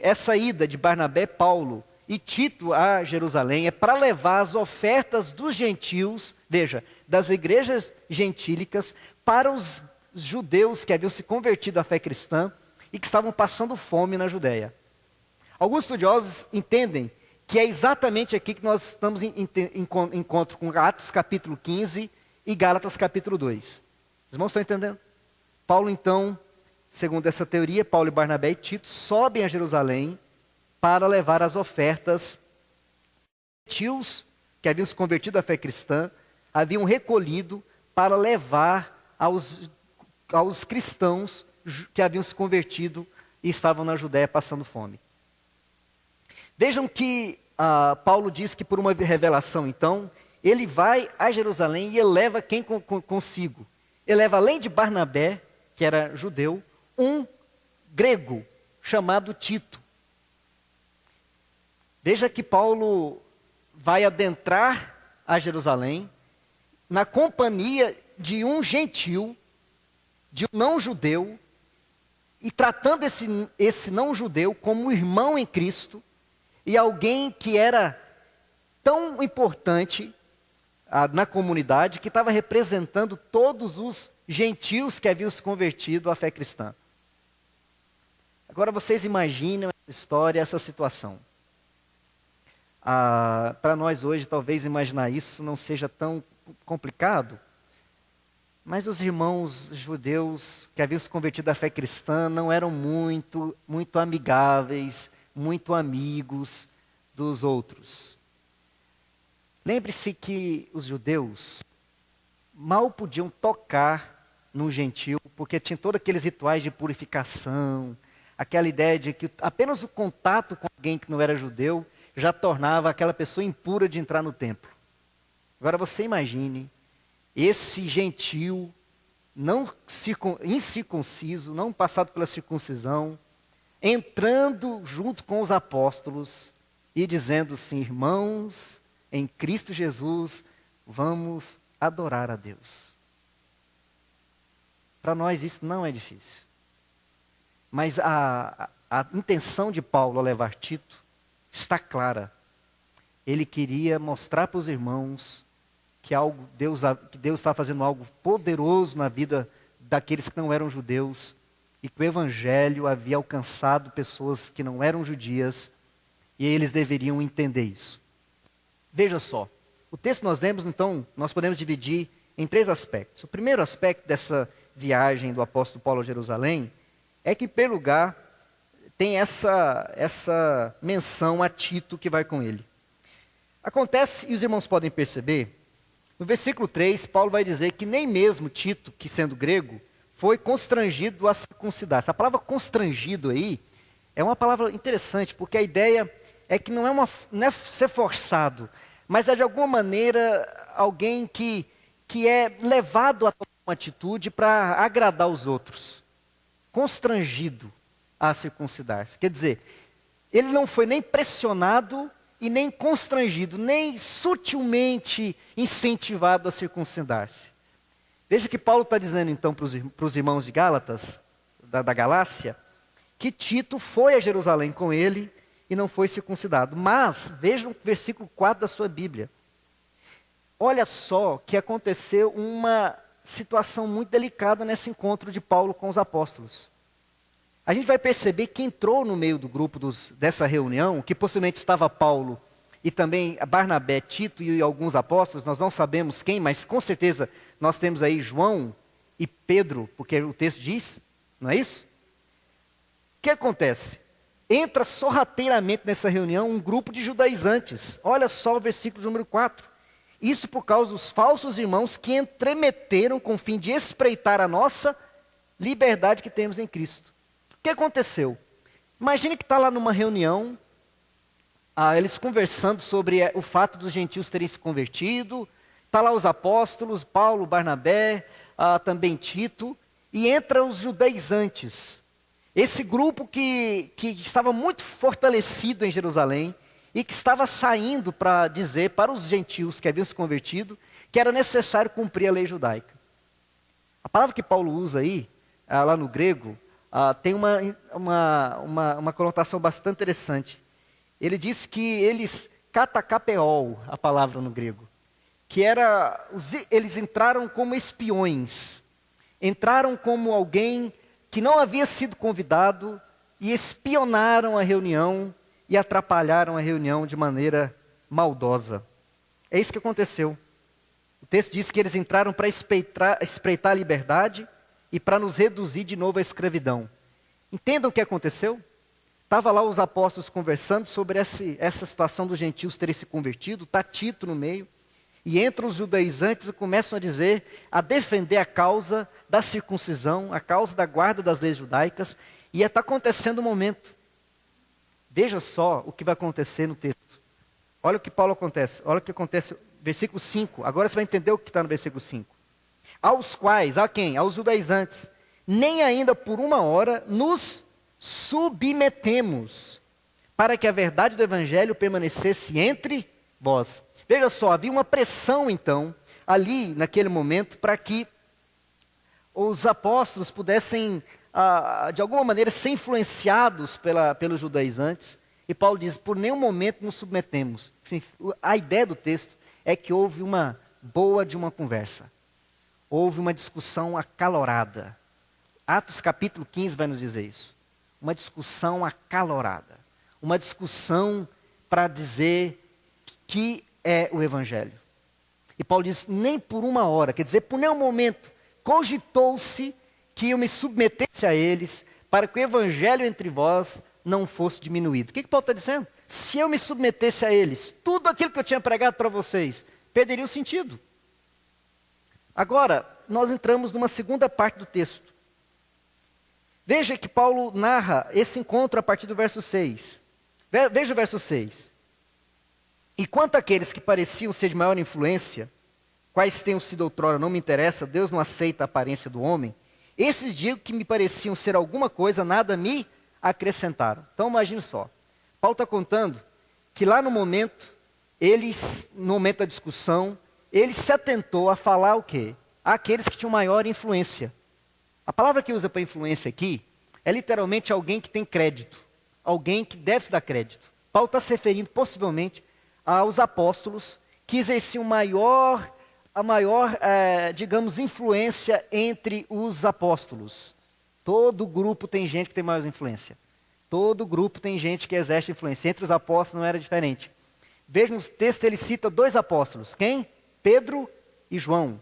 essa ida de Barnabé, Paulo e Tito a Jerusalém é para levar as ofertas dos gentios, veja, das igrejas gentílicas, para os judeus que haviam se convertido à fé cristã e que estavam passando fome na Judéia. Alguns estudiosos entendem que é exatamente aqui que nós estamos em encontro com Atos capítulo 15 e Gálatas capítulo 2. Os irmãos estão entendendo? Paulo então, segundo essa teoria, Paulo e Barnabé e Tito sobem a Jerusalém para levar as ofertas. Os gentios que haviam se convertido à fé cristã haviam recolhido para levar aos cristãos que haviam se convertido e estavam na Judéia passando fome. Vejam que Paulo diz que por uma revelação, então, ele vai a Jerusalém e ele leva quem consigo? Ele leva, além de Barnabé, que era judeu, um grego chamado Tito. Veja que Paulo vai adentrar a Jerusalém na companhia de um gentil, de um não-judeu, e tratando esse não-judeu como um irmão em Cristo, e alguém que era tão importante na comunidade, que estava representando todos os gentios que haviam se convertido à fé cristã. Agora vocês imaginem essa história, essa situação. Para nós hoje, talvez imaginar isso não seja tão complicado, mas os irmãos judeus que haviam se convertido à fé cristã não eram muito amigáveis, muito amigos dos outros. Lembre-se que os judeus mal podiam tocar num gentil, porque tinham todos aqueles rituais de purificação, aquela ideia de que apenas o contato com alguém que não era judeu já tornava aquela pessoa impura de entrar no templo. Agora você imagine esse gentil, incircunciso, não passado pela circuncisão, entrando junto com os apóstolos e dizendo assim: irmãos, em Cristo Jesus, vamos adorar a Deus. Para nós isso não é difícil. Mas a intenção de Paulo ao levar Tito está clara. Ele queria mostrar para os irmãos que Deus está fazendo algo poderoso na vida daqueles que não eram judeus, e que o Evangelho havia alcançado pessoas que não eram judias, e eles deveriam entender isso. Veja só, o texto que nós lemos, então, nós podemos dividir em 3 aspectos. O primeiro aspecto dessa viagem do apóstolo Paulo a Jerusalém é que, em primeiro lugar, tem essa menção a Tito que vai com ele. Acontece, e os irmãos podem perceber, no versículo 3, Paulo vai dizer que nem mesmo Tito, que sendo grego, foi constrangido a circuncidar. Essa palavra constrangido aí é uma palavra interessante, porque a ideia é que não é ser forçado, mas é de alguma maneira alguém que é levado a tomar uma atitude para agradar os outros. Constrangido a circuncidar-se. Quer dizer, ele não foi nem pressionado e nem constrangido, nem sutilmente incentivado a circuncidar-se. Veja que Paulo está dizendo então para os irmãos de Gálatas, da Galácia, que Tito foi a Jerusalém com ele e não foi circuncidado. Mas, veja o versículo 4 da sua Bíblia. Olha só que aconteceu uma situação muito delicada nesse encontro de Paulo com os apóstolos. A gente vai perceber que entrou no meio do grupo dessa reunião, que possivelmente estava Paulo e também Barnabé, Tito e alguns apóstolos, nós não sabemos quem, mas com certeza nós temos aí João e Pedro, porque o texto diz, não é isso? O que acontece? Entra sorrateiramente nessa reunião um grupo de judaizantes. Olha só o versículo número 4. Isso por causa dos falsos irmãos que entremeteram com o fim de espreitar a nossa liberdade que temos em Cristo. O que aconteceu? Imagine que está lá numa reunião, eles conversando sobre o fato dos gentios terem se convertido, está lá os apóstolos, Paulo, Barnabé, também Tito, e entra os judaizantes. Esse grupo que estava muito fortalecido em Jerusalém, e que estava saindo para dizer para os gentios que haviam se convertido, que era necessário cumprir a lei judaica. A palavra que Paulo usa aí, lá no grego, tem uma conotação bastante interessante. Ele diz que eles, katakapeol, a palavra no grego, que era, eles entraram como espiões, entraram como alguém que não havia sido convidado e espionaram a reunião e atrapalharam a reunião de maneira maldosa. É isso que aconteceu. O texto diz que eles entraram para espreitar a liberdade e para nos reduzir de novo à escravidão. Entendam o que aconteceu? Estava lá os apóstolos conversando sobre essa situação dos gentios terem se convertido, está Tito no meio, e entram os judaizantes e começam a defender a causa da circuncisão, a causa da guarda das leis judaicas, e está acontecendo um momento. Veja só o que vai acontecer no texto. Olha o que Paulo acontece, olha o que acontece, versículo 5. Agora você vai entender o que está no versículo 5. Aos quais, a quem? Aos judaizantes, nem ainda por uma hora nos submetemos, para que a verdade do evangelho permanecesse entre vós. Veja só, havia uma pressão então, ali naquele momento, para que os apóstolos pudessem, de alguma maneira, ser influenciados pelos judaizantes. E Paulo diz, por nenhum momento nos submetemos. A ideia do texto é que houve uma boa de uma conversa. Houve uma discussão acalorada. Atos capítulo 15 vai nos dizer isso. Uma discussão acalorada. Uma discussão para dizer que é o Evangelho. E Paulo diz, nem por uma hora, quer dizer, por nenhum momento, cogitou-se que eu me submetesse a eles, para que o Evangelho entre vós não fosse diminuído. O que Paulo está dizendo? Se eu me submetesse a eles, tudo aquilo que eu tinha pregado para vocês, perderia o sentido. Agora, nós entramos numa segunda parte do texto. Veja que Paulo narra esse encontro a partir do verso 6. Veja o verso 6. E quanto àqueles que pareciam ser de maior influência, quais tenham sido outrora, não me interessa, Deus não aceita a aparência do homem, esses digo que me pareciam ser alguma coisa, nada me acrescentaram. Então imagine só, Paulo está contando que lá no momento da discussão, ele se atentou a falar o quê? Àqueles que tinham maior influência. A palavra que usa para influência aqui é literalmente alguém que tem crédito, alguém que deve se dar crédito. Paulo está se referindo possivelmente aos apóstolos que exerciam a maior, digamos, influência entre os apóstolos. Todo grupo tem gente que tem maior influência. Todo grupo tem gente que exerce influência. Entre os apóstolos não era diferente. Veja no texto, ele cita 2 apóstolos. Quem? Pedro e João.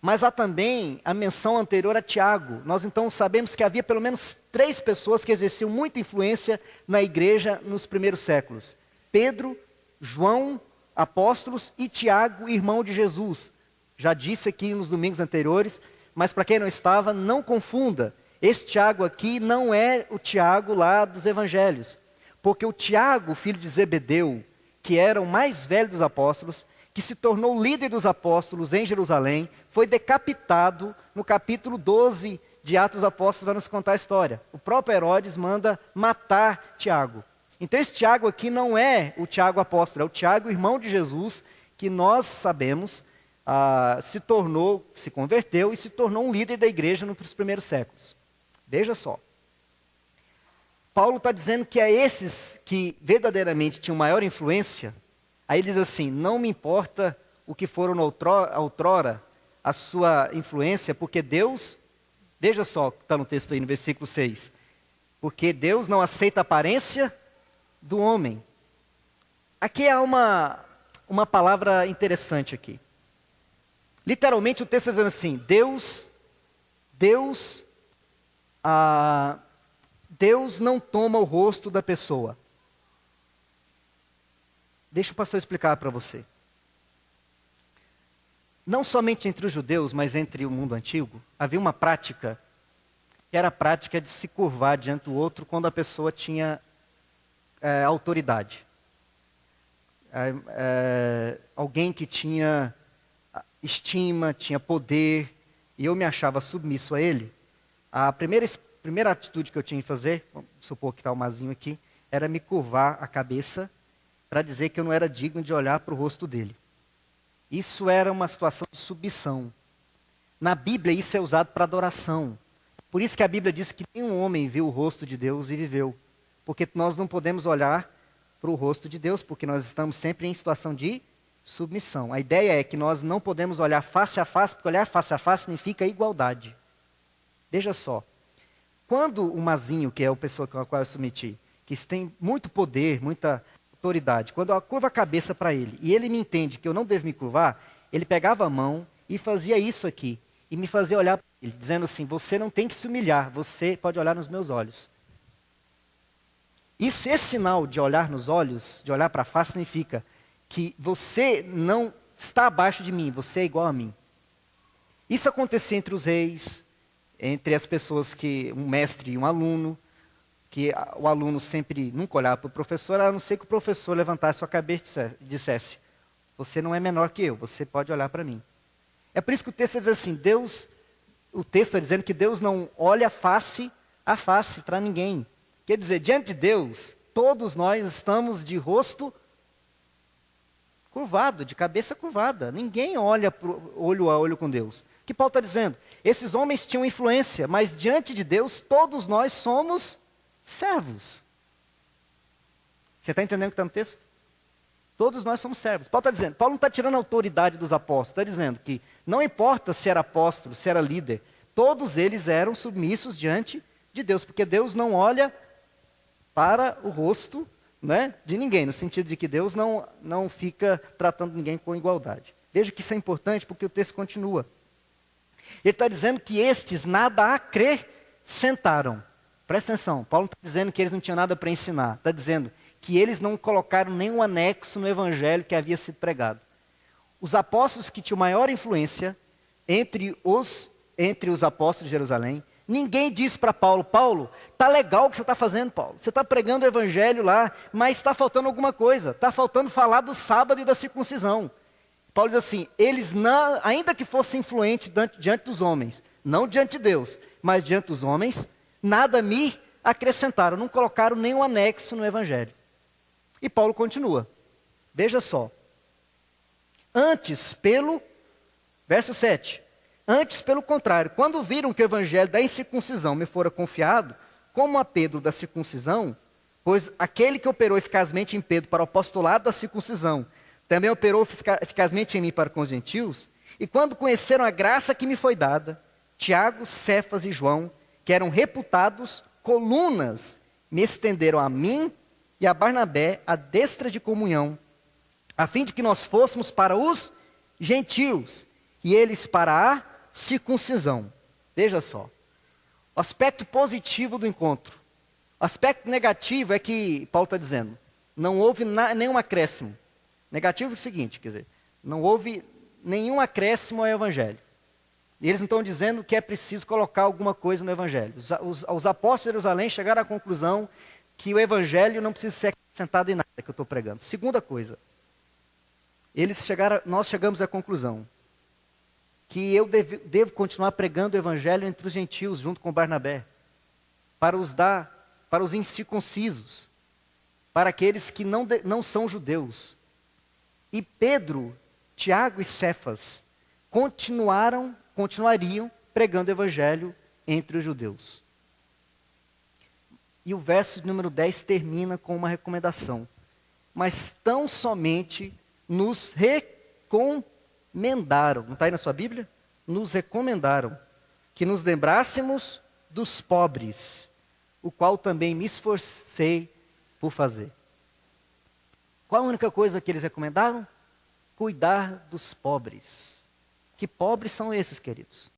Mas há também a menção anterior a Tiago. Nós então sabemos que havia pelo menos 3 pessoas que exerciam muita influência na igreja nos primeiros séculos. Pedro, João, apóstolos, e Tiago, irmão de Jesus. Já disse aqui nos domingos anteriores, mas para quem não estava, não confunda. Esse Tiago aqui não é o Tiago lá dos evangelhos. Porque o Tiago, filho de Zebedeu, que era o mais velho dos apóstolos, que se tornou líder dos apóstolos em Jerusalém, foi decapitado no capítulo 12 de Atos dos Apóstolos, vai nos contar a história. O próprio Herodes manda matar Tiago. Então esse Tiago aqui não é o Tiago apóstolo, é o Tiago, irmão de Jesus, que nós sabemos se converteu e se tornou um líder da igreja nos primeiros séculos. Veja só. Paulo está dizendo que a esses que verdadeiramente tinham maior influência, aí ele diz assim, não me importa o que foram outrora a sua influência, porque Deus, veja só o que está no texto aí no versículo 6, porque Deus não aceita a aparência do homem. Aqui há uma palavra interessante aqui. Literalmente o texto está dizendo assim, Deus não toma o rosto da pessoa. Deixa o pastor explicar para você. Não somente entre os judeus, mas entre o mundo antigo, havia uma prática, que era a prática de se curvar diante do outro quando a pessoa tinha autoridade. Alguém que tinha estima, tinha poder, e eu me achava submisso a ele. A primeira atitude que eu tinha que fazer, vamos supor que está o Mazinho aqui, era me curvar a cabeça para dizer que eu não era digno de olhar para o rosto dele. Isso era uma situação de submissão. Na Bíblia isso é usado para adoração. Por isso que a Bíblia diz que nenhum homem viu o rosto de Deus e viveu. Porque nós não podemos olhar para o rosto de Deus, porque nós estamos sempre em situação de submissão. A ideia é que nós não podemos olhar face a face, porque olhar face a face significa igualdade. Veja só, quando o Mazinho, que é a pessoa com a qual eu submeti, que tem muito poder, muita autoridade, quando eu curvo a cabeça para ele, e ele me entende que eu não devo me curvar, ele pegava a mão e fazia isso aqui, e me fazia olhar para ele, dizendo assim, você não tem que se humilhar, você pode olhar nos meus olhos. Esse sinal de olhar nos olhos, de olhar para a face, significa que você não está abaixo de mim, você é igual a mim. Isso acontecia entre os reis, entre as pessoas que, um mestre e um aluno, que o aluno sempre nunca olhava para o professor, a não ser que o professor levantasse sua cabeça e dissesse, você não é menor que eu, você pode olhar para mim. É por isso que o texto diz assim, o texto está dizendo que Deus não olha face a face para ninguém. Quer dizer, diante de Deus, todos nós estamos de rosto curvado, de cabeça curvada. Ninguém olha olho a olho com Deus. O que Paulo está dizendo? Esses homens tinham influência, mas diante de Deus, todos nós somos servos. Você está entendendo o que está no texto? Todos nós somos servos. Paulo está dizendo, Paulo não está tirando a autoridade dos apóstolos, está dizendo que não importa se era apóstolo, se era líder, todos eles eram submissos diante de Deus, porque Deus não olha para o rosto, né, de ninguém, no sentido de que Deus não fica tratando ninguém com igualdade. Veja que isso é importante porque o texto continua. Ele está dizendo que estes nada acrescentaram. Presta atenção, Paulo não está dizendo que eles não tinham nada para ensinar, está dizendo que eles não colocaram nenhum anexo no evangelho que havia sido pregado. Os apóstolos que tinham maior influência entre os apóstolos de Jerusalém, ninguém disse para Paulo, Paulo, tá legal o que você está fazendo, Paulo. Você está pregando o evangelho lá, mas está faltando alguma coisa. Está faltando falar do sábado e da circuncisão. Paulo diz assim, eles não, ainda que fossem influentes diante dos homens, não diante de Deus, mas diante dos homens, nada me acrescentaram, não colocaram nenhum anexo no evangelho. E Paulo continua. Veja só. Verso 7. Antes, pelo contrário, quando viram que o evangelho da incircuncisão me fora confiado, como a Pedro da circuncisão, pois aquele que operou eficazmente em Pedro para o apostolado da circuncisão, também operou eficazmente em mim para com os gentios, e quando conheceram a graça que me foi dada, Tiago, Cefas e João, que eram reputados colunas, me estenderam a mim e a Barnabé a destra de comunhão, a fim de que nós fôssemos para os gentios, e eles para a circuncisão. Veja só. O aspecto positivo do encontro. O aspecto negativo é que, Paulo está dizendo, não houve nenhum acréscimo. Negativo é o seguinte, quer dizer, não houve nenhum acréscimo ao evangelho. E eles não estão dizendo que é preciso colocar alguma coisa no evangelho. Os apóstolos de Jerusalém chegaram à conclusão que o evangelho não precisa ser acrescentado em nada que eu estou pregando. Segunda coisa, nós chegamos à conclusão que eu devo continuar pregando o evangelho entre os gentios, junto com Barnabé, para os incircuncisos, para aqueles que não são judeus. E Pedro, Tiago e Cefas continuariam pregando o evangelho entre os judeus. E o verso número 10 termina com uma recomendação. Mas tão somente nos recomendaram, não está aí na sua Bíblia? Nos recomendaram que nos lembrássemos dos pobres, o qual também me esforcei por fazer. Qual a única coisa que eles recomendaram? Cuidar dos pobres. Que pobres são esses, queridos?